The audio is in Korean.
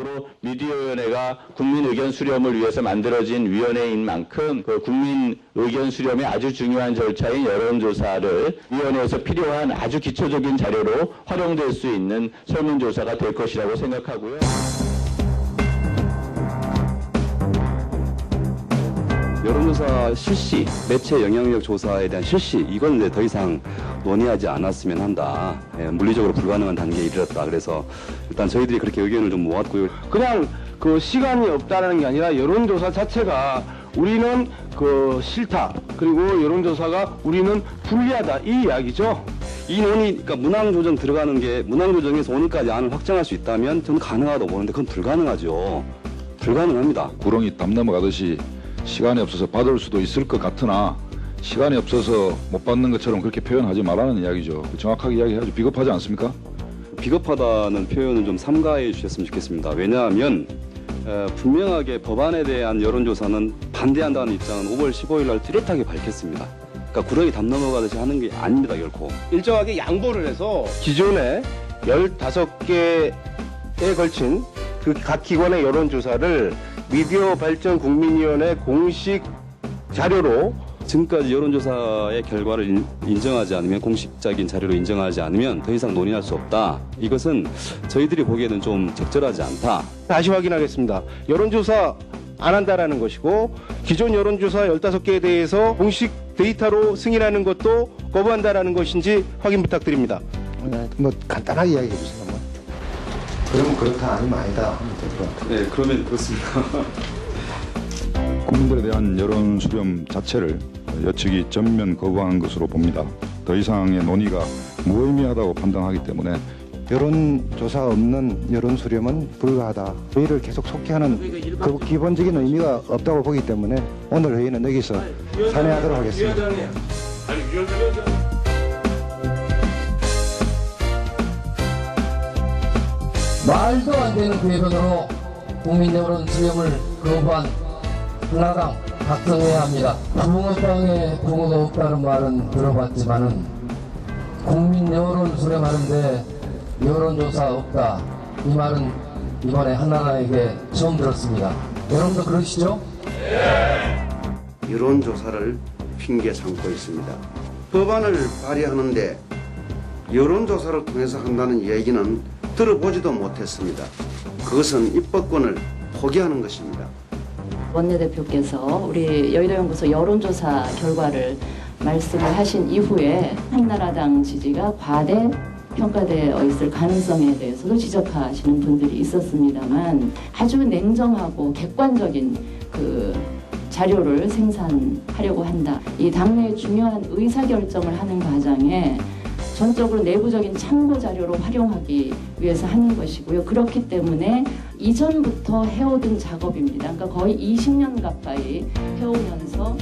기본적으로 미디어위원회가 국민 의견 수렴을 위해서 만들어진 위원회인 만큼 그 국민 의견 수렴의 아주 중요한 절차인 여론조사를 위원회에서 필요한 아주 기초적인 자료로 활용될 수 있는 설문조사가 될 것이라고 생각하고요. 여론조사 실시, 매체 영향력 조사에 대한 실시, 이건 이제 더 이상 논의하지 않았으면 한다. 물리적으로 불가능한 단계에 이르렀다. 그래서 일단 저희들이 그렇게 의견을 좀 모았고요. 그냥 그 시간이 없다는 게 아니라 여론조사 자체가 우리는 그 싫다. 그리고 여론조사가 우리는 불리하다. 이 이야기죠. 이 논의, 그러니까 문항조정 들어가는 게 문항조정에서 오늘까지 안을 확정할 수 있다면 저는 가능하다고 보는데 그건 불가능하죠. 불가능합니다. 구렁이 담 넘어가듯이 시간이 없어서 받을 수도 있을 것 같으나 시간이 없어서 못 받는 것처럼 그렇게 표현하지 말라는 이야기죠. 정확하게 이야기해야죠. 비겁하지 않습니까? 비겁하다는 표현은 좀 삼가해 주셨으면 좋겠습니다. 왜냐하면 분명하게 법안에 대한 여론조사는 반대한다는 입장은 5월 15일 날 뚜렷하게 밝혔습니다. 그러니까 구렁이 담 넘어가듯이 하는 게 아닙니다, 결코. 일정하게 양보를 해서 기존에 15개에 걸친 그 각 기관의 여론조사를 미디어 발전 국민위원회 공식 자료로 지금까지 여론조사의 결과를 인정하지 않으면, 공식적인 자료로 인정하지 않으면 더 이상 논의할 수 없다. 이것은 저희들이 보기에는 좀 적절하지 않다. 다시 확인하겠습니다. 여론조사 안 한다라는 것이고 기존 여론조사 15개에 대해서 공식 데이터로 승인하는 것도 거부한다라는 것인지 확인 부탁드립니다. 뭐 간단하게 이야기해 주세요. 뭐. 그러면 그렇다 아니면 아니다 하면 될 것 같아요. 네, 그러면 그렇습니다. 국민들에 대한 여론 수렴 자체를 여측이 전면 거부한 것으로 봅니다. 더 이상의 논의가 무의미하다고 판단하기 때문에 여론조사 없는 여론 수렴은 불가하다. 회의를 계속 속기하는 그 기본적인 의미가 없다고 보기 때문에 오늘 회의는 여기서 산회하도록 하겠습니다. 말도 안 되는 궤변으로 국민 여론 수렴을 거부한 한나라당 각성해야 합니다. 붕어빵에 붕어가 없다는 말은 들어봤지만은 국민 여론 수렴하는데 여론조사 없다, 이 말은 이번에 한나라에게 처음 들었습니다. 여러분도 그러시죠? 여론조사를 핑계 삼고 있습니다. 법안을 발의하는데 여론조사를 통해서 한다는 얘기는 들어보지도 못했습니다. 그것은 입법권을 포기하는 것입니다. 원내대표께서 우리 여의도연구소 여론조사 결과를 말씀을 하신 이후에 한나라당 지지가 과대 평가되어 있을 가능성에 대해서도 지적하시는 분들이 있었습니다만 아주 냉정하고 객관적인 그 자료를 생산하려고 한다. 이 당내의 중요한 의사결정을 하는 과정에 전적으로 내부적인 참고 자료로 활용하기 위해서 하는 것이고요. 그렇기 때문에 이전부터 해오던 작업입니다. 그러니까 거의 20년 가까이 해오면서